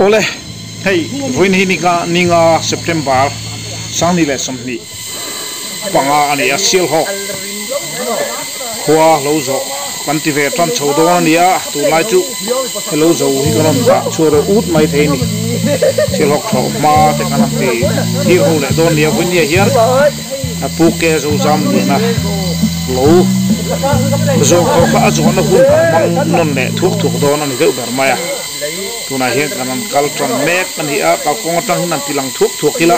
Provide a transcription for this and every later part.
ole hey voin hi ninga September sang ni le somni panga ani asial ho khwa lo zo kanti ve tran chodo ania tu lai chu hello zo hi kanon ta choro ut mai the ni sil hok tho ma te kana ti hi ho le don nia voin nia hian a pu ke zo jam ni na lo zo ko ka zo na hun mang non le thuk don ani deu ber maya tuna hian kanan kaltran mek ani a ka kong tang nan tilang thuk hila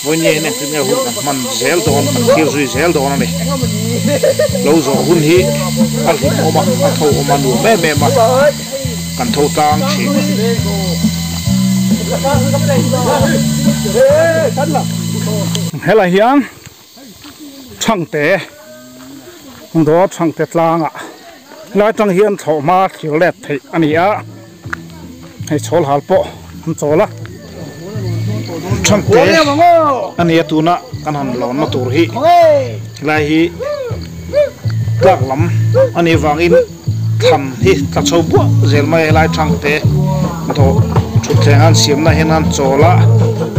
voin ye ne tin hu man zel don kan kir zui zel don ani lo zo hun hi al hi oma a tho oma nu me ma kan tho tang chi hela hian changte do changte tlanga la tang hian thoma thil let thei ani a hay chol halpo chola changte ani atuna kanan lon na tur hi lai hi tlak lam ani wangin tham hi ta chau bu zel mai lai changte tho chu thengan siam na henan chola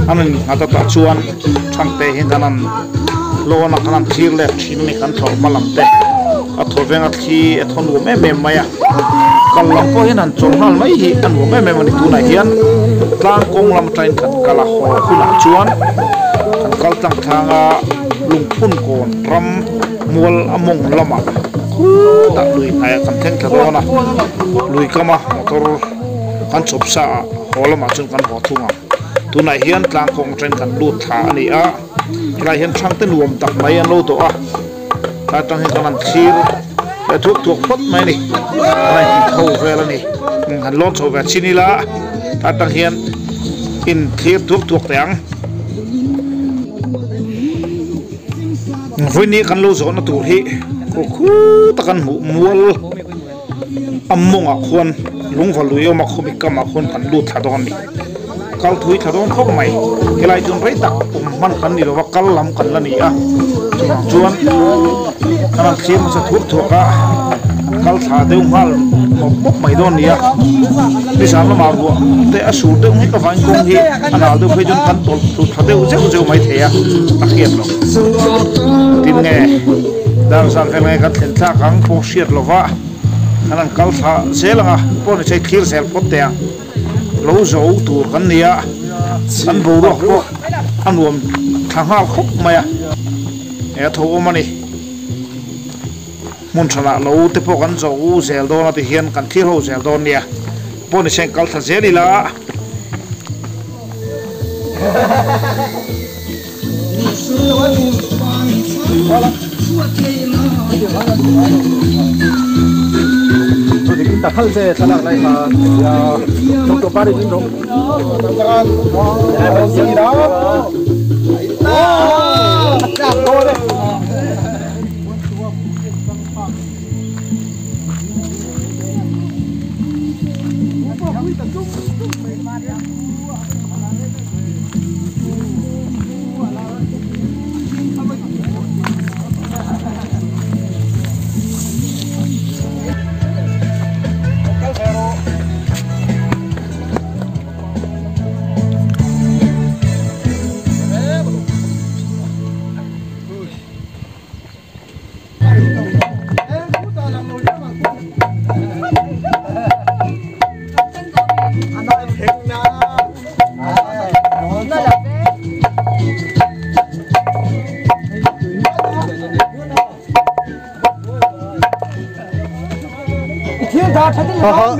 anin ata ta chuan changte hin kanan lo na kanan thir le thin ni kan thor malamte a thor venga thi a thon lu me maya kan lam po hian an chol hal mai hi an lu me mani tu na hian tlang kong lam train kan kala ho khuna chuan kan kal tang thanga lungphun kon ram mual among lama ta lui ai kan theng thadona lui kama motor kan chop sa holama chun kan ho thunga tunai hian tlang kong train kan lut tha ani a lai hian thang te nuam tak mai an lo to a ta tang hi kan thir le thuk phot mai ni lai tho vel ani han lon so ve chinila ta tang hian in thir thuk tang voini kan lo zo na tur hi ko khu ta kan hu mual amonga khon lungvalui oma khomik kama khon kan lut tha don ni kal thui thadon khok mai kelai chun rei tak man kan ni ro kal lam kan la ni a chuan kan khim sa thuk thuka kal tha deu mal mop mai don ni a ni sam la ma ru te a sur deu hi ka van kong hi anal deu phei chun kan tol thu tha deu zeu mai the a ta khiat lo tin nge dar san fel nge kan thlen tha kang po shiat lova kan kal tha zelanga po ni chei khir sel pot te lo zo tur kan nia an bo ro ko anuam thanga khop maya e tho mani mun thana lo te po kan zo zel do na te hian kan thir ho zel do nia po ni sen kal tha zeli la ta khal se thalak lai ma ya chok to pari din ro ya ba si da ta to de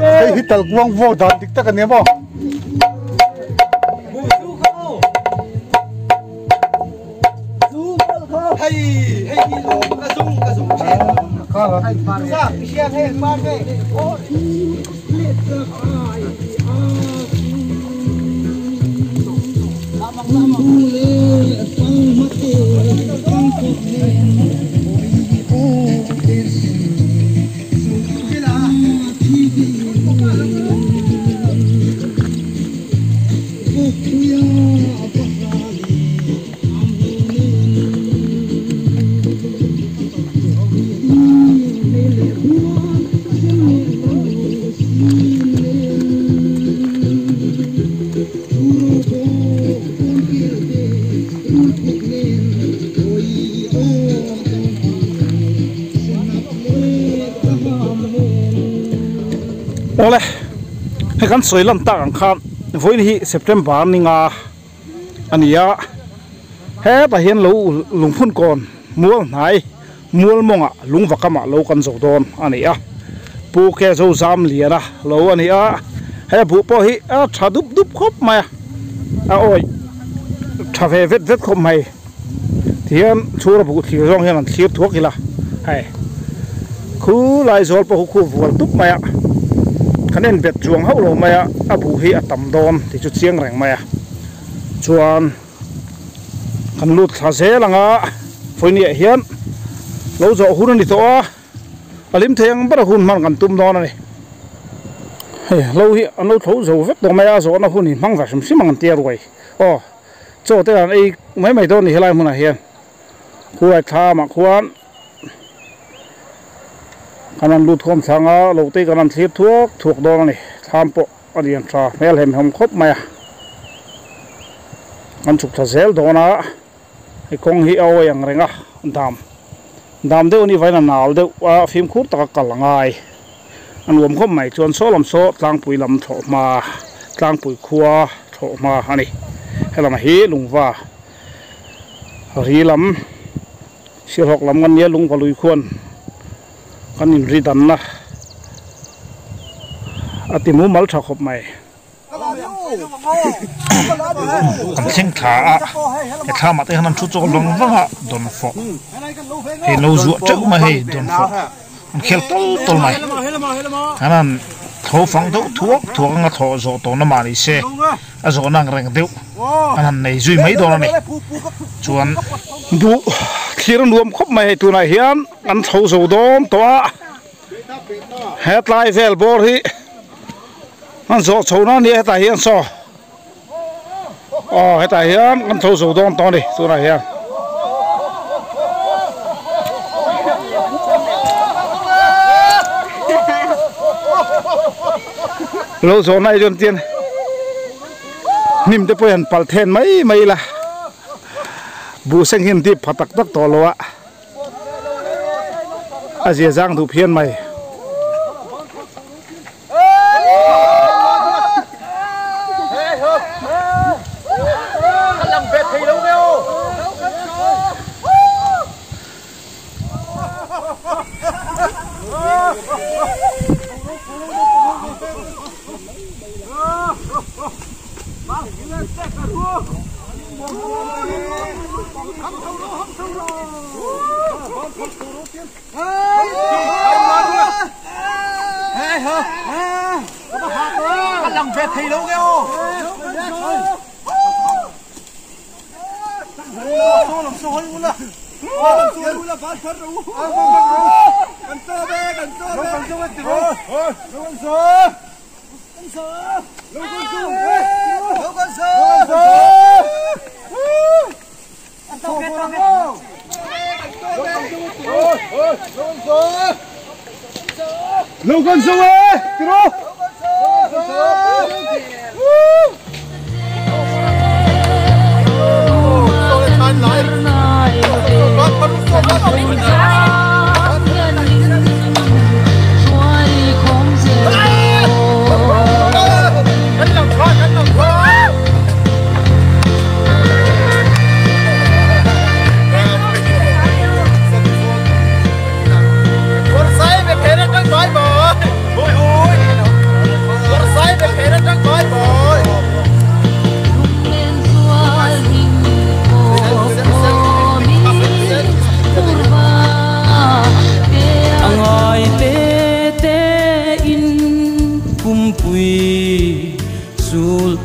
cái hít tàu quăng vô đòn tích tất cả ném vào hay hay đi rồi cái dung chết con sao xe hay mang cái ole he kan soilan ta ang khan voin hi September ninga ania he ta hian lo lungphun kon mual nai mual monga lungwakama lo kan zo don ania pu ke zo zam liana lo ania he bu po hi a thadup dup khop ma a oi thave vet vet khop mai thian chura bu thi rong hian an thlir thuak ila hai khu lai zol po khu vual tup maya kanen bet chuang ho lo maya abu hi atam don ti chu chiang reng maya chuan kan lut tha se langa foini hian lo zo hun ni to alim theng bara hun man kan tum don ani hey lo hi an lo tho zo vet do maya zo na hun ni mang va sim sim ang tia roi o cho te an ei mai don ni helai mun a hian khu ai tha ma khuan kanan lut khom thanga lo te kanan thlir thuak don ani tham po arian tra mel hem hom khop maya an chuk tha zel dona e kong hi aw yang renga dam de uni vaina nal de a phim khur taka kalangai an lom khom mai chon solam so tlang pui lam tho ma tlang pui khuwa tho ma ani helama hi lungwa ri lam sirhok lam ngan ye lung palui khon kan in ridan na atimu mal tha khop mai kan thing tha ke tha ma te hanan chu chok long wanga don fo he no zu chau ma he don fo khel tol mai hanan tho phang do thuak nga tho zo to na mari se a zo nang reng deu anan nei zui mai do ni chuan du thir nuam khop mai tu na hian an tho zo dom to headline vel bor hi an zo chona ni heta hian so heta hian an tho zo dom to ni tu na hian lo zo nai jon tien nim te poyan pal then mai la bu seng hin ti phatak tak to lowa azia jang thu phian mai Làm việc thì đâu kêu làm xôi luôn là phát phát luôn cần sơ bê cần sơ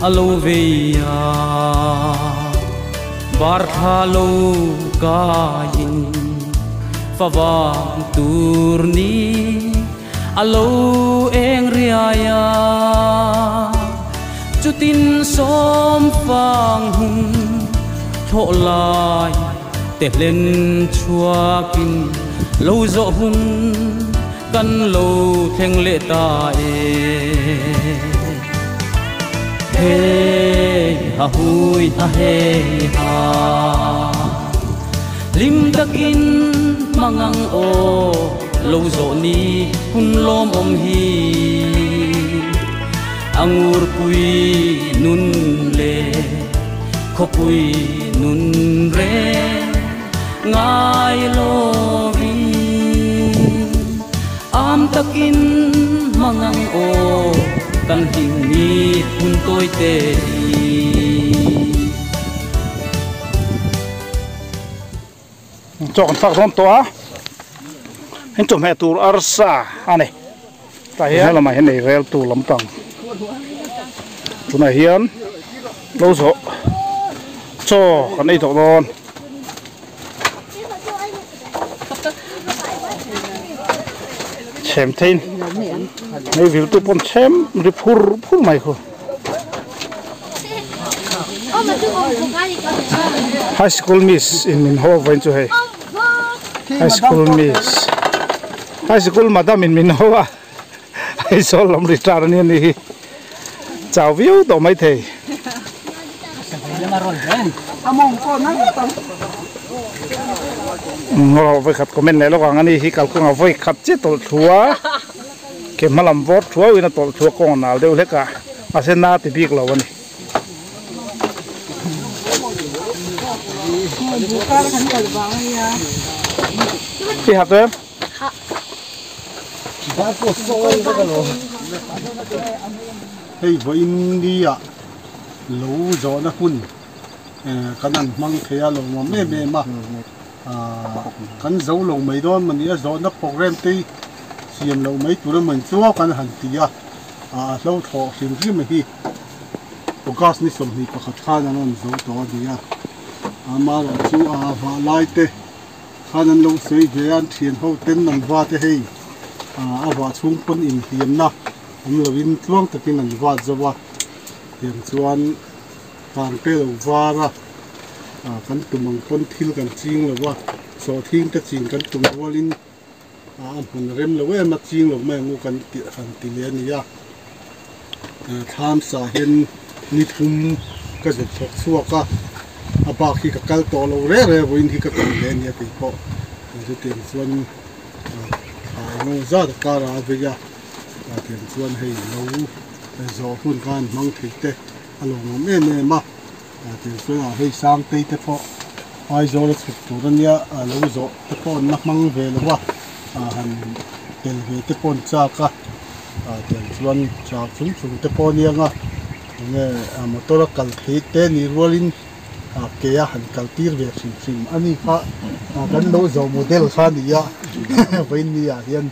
alo veya barthalo kain fawang turni alo eng riaya chutin som phang hun tho lai te len chuakin lo zo hun kan lo theng le ta hey ha hui ha hey ha lim dakin mangang o lo zo ni hun lom om hi angur pui nun le kho pui nun re ngai lovi am takin mangang o kan hing ni hun toi te cho con phạc thon to hình chụp hệ tủ arsa anh này tại hiện là mày hiện này rel tủ lắm tầng tủ này hiến lâu số cho con này thuộc luôn xem thêm mấy việc tụi con xem đi phur mày không High School Miss in Minho vẫn chưa hay High School Miss High School Madam in Minho à hay số làm retard nên đi chào view tổ mấy thầy ngồi với khách comment này là quảng anh đi kalau ngồi với khách chết tổ chúa cái mà làm vót chúa vì nó tổ chúa con nào đều hết cả mà xem na thì biết là vấn đề đi học em hey với India lấu gió nó phun cái này mang theo lồng mà mê mà cái dấu lồng mấy đó mình nhớ gió nó program tây xiêm lồng mấy tụi mình chúa cái hành tì lâu thọ xiêm gì mà hi gas ní sầm hi có khát khát nó dấu đó đi mà là chú và lại tê khả năng lâu xây về ăn thiền hậu tên nằm va tê hay và chung quân in thiền na ông là vinh tuông tập in nằm va rồi va thiền chuan hàng tê lâu va ra cắn tụm bằng con thiêu cắn chiên là va sò thiên cái chiên cắn tụm va linh mình rem là vậy mà chiên là mấy ngu cắn tiệt hàng tì liền này tham sa hiện nít hum cái gì thuộc suộc bà khi các cái to lâu rẻ với khi các cái lên như thế có cái tiền xuân nó ra được cả là bây giờ tiền xuân hay lâu gió phun can mang thịt tê alo mềm mà tiền xuân hay sang tây tê phò ai gió nó sụt tụt ra nhá lâu gió tê phò nắp mang về là quá hành tiền về tê phò cha cả tiền xuân cha chúng tê phò nhá nghe một tô là cần thịt tê ni rolling kia hành cầu tir về phim anh ấy cái lối dầu model khác đi với ni hiện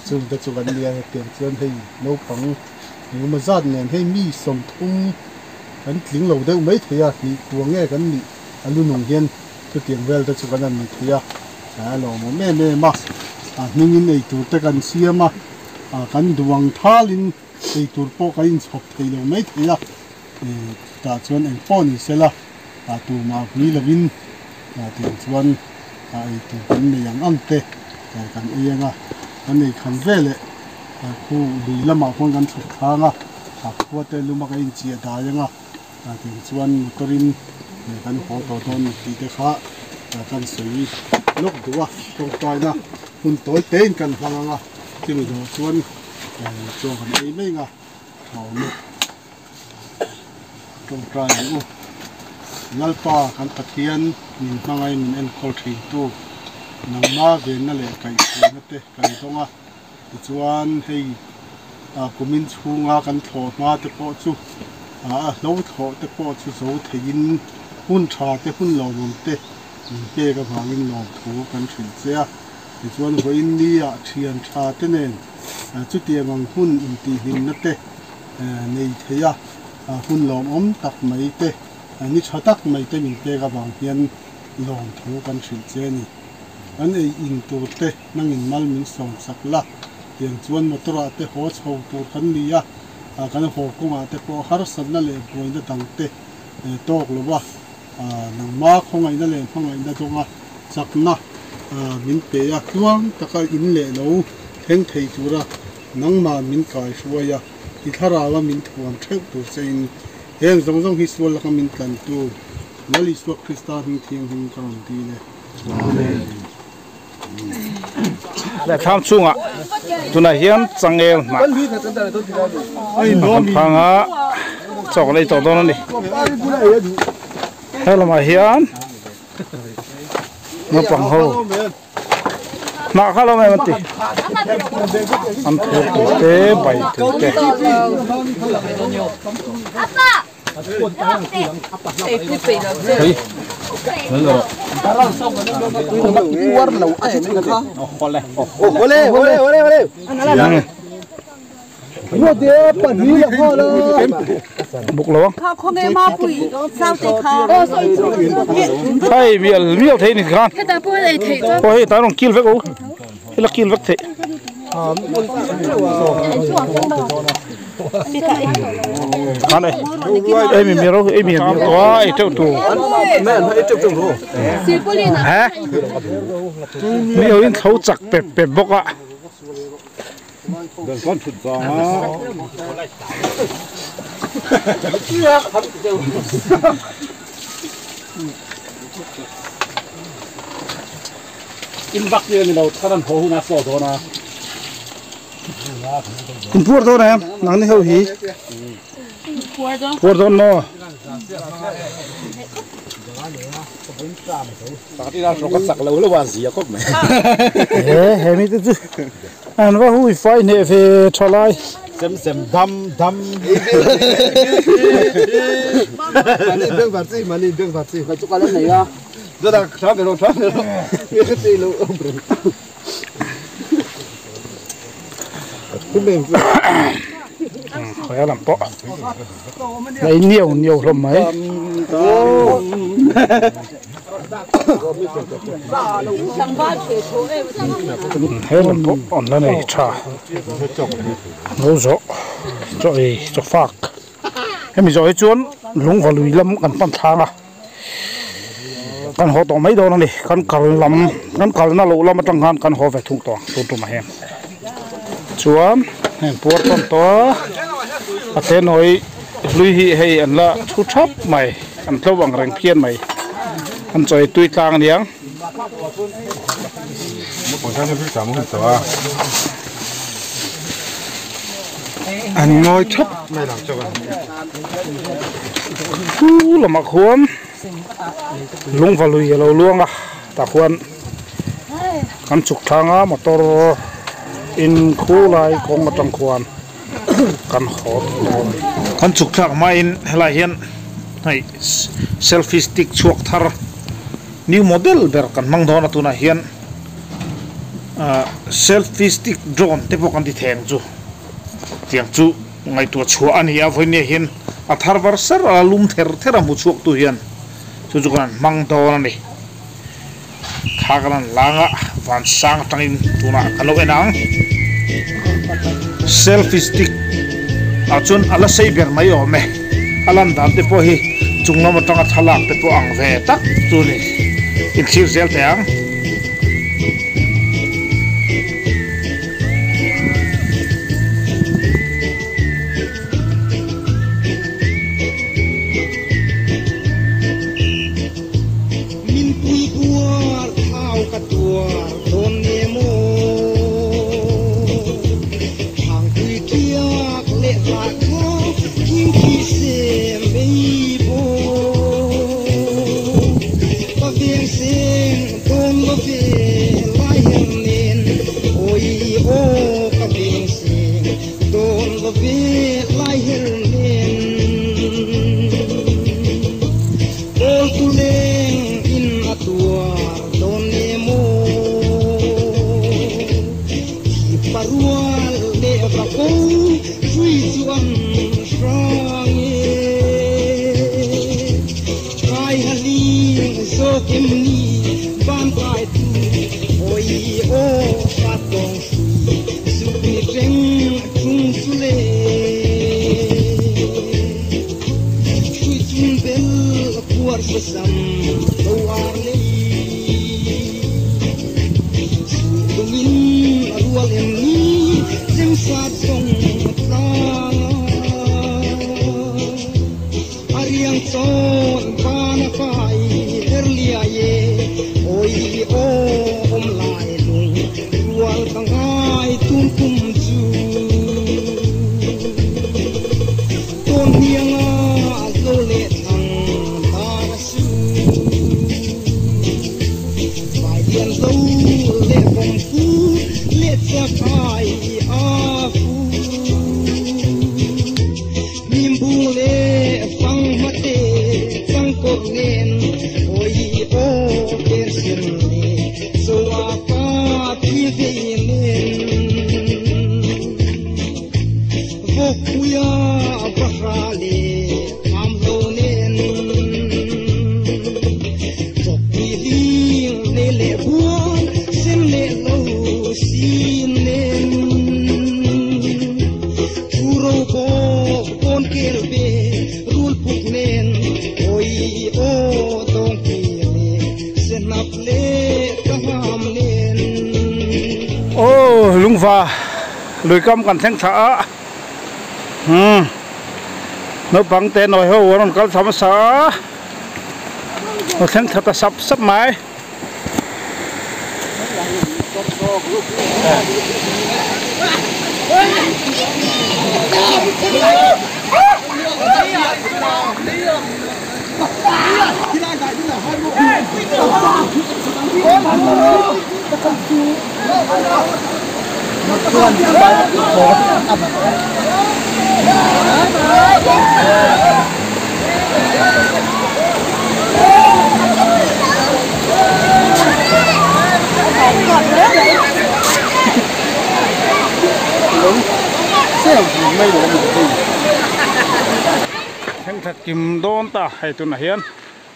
chung cái chung anh ấy tiền chuyên hay nấu phẳng nhưng mà ra nên hay mi sòng thung cái tiếng lầu đấy mấy thế thì cuồng nghe cái ni anh luôn nồng hiện cái tiền về cái chung anh ấy thế lầu mà mê mà nhưng này tụi ta cần xia mà cái đường thà lên thì tụi po cái shop thì lầu mấy thế ta chuyên anh po ni sẽ là tụ mà quý là vin tiền xuân tụ cái này yang ăn tê cái này cái này khăn về lệ khu đi làm mà con gan sụt khang khu tê lu mà cái chia đá yang tiền xuân torin cái hồ to ton thì cái khác cái suy lúc đó trong tay na hun tối tên cái hàng thì mình đồ xuân cho cái này mấy hậu nước trong tay nữa nalpa kan pathian min mangai min en kol thei tu nangma ve na le kai na te kai tonga chuan hei kumin chunga kan thaw ma te po chu lo thaw te po chu zo thein hun tha te hun lo nom te ke ka bangin lo thu kan thin chea chuan ho India thian tha te nen chu tiamang hun in ti hin na te nei theya hun lom om tak mai teนี่ชาตักไม่เต็มเตะกับบางเพียนลองถูกันสิเจนี่อันนี้อินตัวเตะนั่งอินมัลมินส่งสักละอย่างชวนมอเตอร์เตะหัวโชว์ตัวกันนี่กันหัวกุ้งเตะพอฮาร์สันนั่นเลยพออินเดตังเตะตอกหรือว่านังมาคงไงนั่นเลยคงไงนั่นตรงสักนะมินเปียตัวตะการอินเล่เราเพ่งเทจุระนังมามินกายช่วยที่ทาราว่ามินทวนเทปตัวเซนเฮงจงฮิสวลก็มินกันตูนั่นลิสวกคริสต์หิงเทียงหิงกรันตีเลยแต่ทำช่วง tu na hian changel na kan phanga chok lei to don ni hello ma hian nó bằng hồ nọ khá lâu mày mất đi ăn thịt tế bảy thịt tế bục lỗ hay miêu thấy này con ôi tao đang kêu với cô cái là kêu với thế con này em mình miêu em mình quá em trâu tù hả miêu in thấu chặt bẹp bốc ạ đừng con thụt gió in bắc kia mình đâu thằng hồ na sò đó na cũng pur đó nè nắng này hậu hí pur đó nó tadi lah rokat sak lalu wazia kok meh hemi tu anh vào hui phai nè về cho lại xem đâm mani đường vật gì phải chụp cái này à giờ đã chọn được cái gì luôn khỏe lắm po lấy nhiều lắm mấy hết lắm po on là này cha nấu rõ rồi cho phạc em rồi chuốn lúng vào lùi lâm cần pan thang à cần họ tỏ mấy đồ này cần cào lắm cần cào nó lụ lắm trong han cần họ phải thùng tỏ tụt mà hem chuốn em buộc con to à thế nói lùi hi hay anh là chú chắp mày anh theo bằng rèn phiên mày anh chơi tui tang điang anh ngồi chắp mày làm cho anh là mặc khuôn lung vào lùi lâu luôn à ta khuôn anh chụp thang á mà to in khu lại con mà trong khuôn kan hot kan chuk thak ma in hela hian hai selfie stick chuak thar new model ber kan mang dona tuna hian selfie stick drone te pok an ti theng chu tiang chu ngai tu chua ani a voine hian a thar var sar a lum thera mu chuak tu hian chu kan mang dona ni thakaran langa van sang tangin tuna kalo enang selfie stick achun ala sei ber mai o me alan dam te po hi chungna ma tanga thalak te po ang ve tak chu ni in thir zel te ang min pui buar thau ka tua don ne mo hang pui kia le la ko king ki se me bo pa vien sen don lo ve lai hen nen oi o ka vien sen don lo ve lai hen nen ol tu leng in atua don ne mo ki parual le va ko sui chuan strong kai hali so kim ni ban bai tu oi o fa tong su ni treng chung su le sui chun bel kuar sesam to arle sungin arual em ni sem sat song ta ariang son pana pai herlia ye oi o om lai lung rual kangai tun kuya bahali am lo nen chok pi le le buan sim le lo sin nen churo ko kon kelbe rul puk nen oi o dong pi le senap le kaham nen ô lung va lùi cam cần thanh thả nó bằng tên nói hô nó có thắm xả nó thanh thả ta sắp sắp máy thanh thật kim đôn ta hay tu na hiền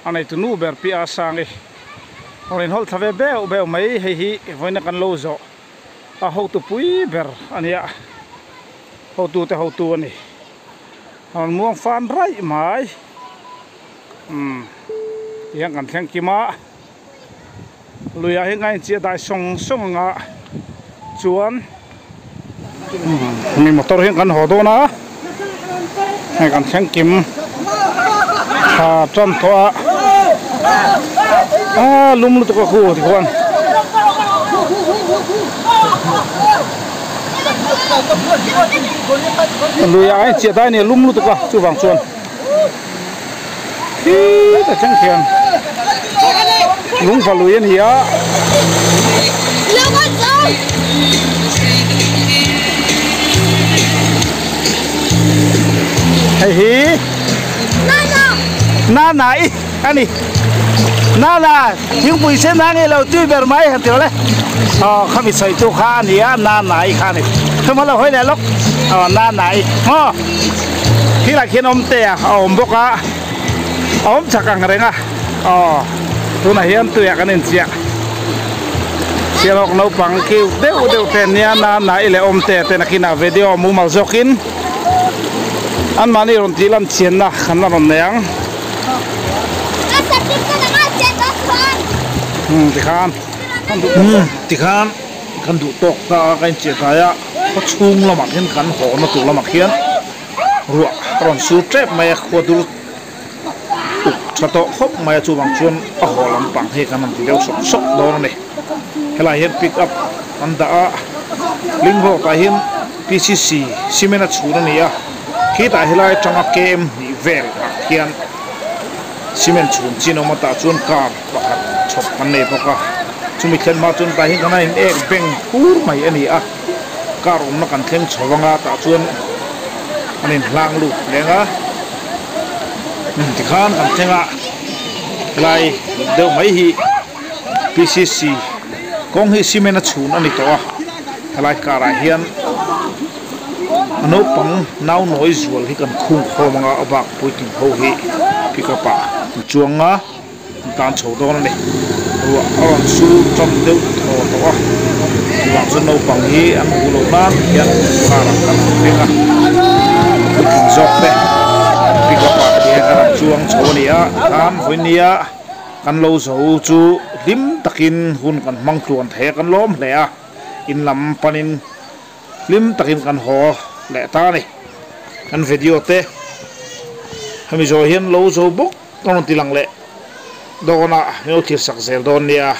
anh này tu nu ber pi asang ấy anh nên hol thave beo beo mấy hay hi với nó cần lâu rồi hậu tu pui ber anh ya hậu tu anh anh muốn phan rai mai yang kan thang kima luya hi ngai chia dai song song nga chuan mi motor hi kan ho do na ngai kan thang kim ha tram thoa lum lu to ko khu thì kon luya ai chia dai ne lum lu to ko chu wang chuan hi ta chang khian lung fa luyen hi a hey hi na i ani na yung pui sen na nge lo tu ber mai han tole khami sai tu kha ni a na i kha ni thuma lo hoi le lok na i ho khi là khian om te om boka om chakang renga tu na hian tu ya kanin chia chia lok no pang kiu deu ten nia na i le om te na kina video mu mal zokin an mani ron tilam chien na khan ron neang tikhan kan du tok ta kan che ta ya ko chung la mak hin kan ho na tu la mak hian ruwa ron su trep mai kho dur chato khop mai chu bang chuan a ho lam pang he kan ti deu sok do ne hela hian pick up anda lingho ta hin PCC simena chuna ne ya khi ta helai tanga kem ni vel hian simen chun chino mata chun kar pakhat chop kan nei poka chumi khen ma chun ta hin kana in ek beng pur mai ani a kar na kan thleng chawanga ta chuan anin hlang lu lenga tikhan kan thenga lai deu mai hi PCC kong hi simena chun ani to a helai kara hian ano pang nau noi zual hi kan khung khomanga abak puiting ho hi pikapa chuanga tan chodon ne ruwa awan su tom deu tho to a lang sun no pang hi an ulo ban hian kara kan tenga puiting zok te pikapa hi kan chuang chonia kan hoinia kan lo zo chu lim takin hun kan mang tuan the kan lom hle a in lam panin lim takin kan ho le ta ni kan video te hami zo hian lo zo bok ton tilang le dona no thir sak zel don nia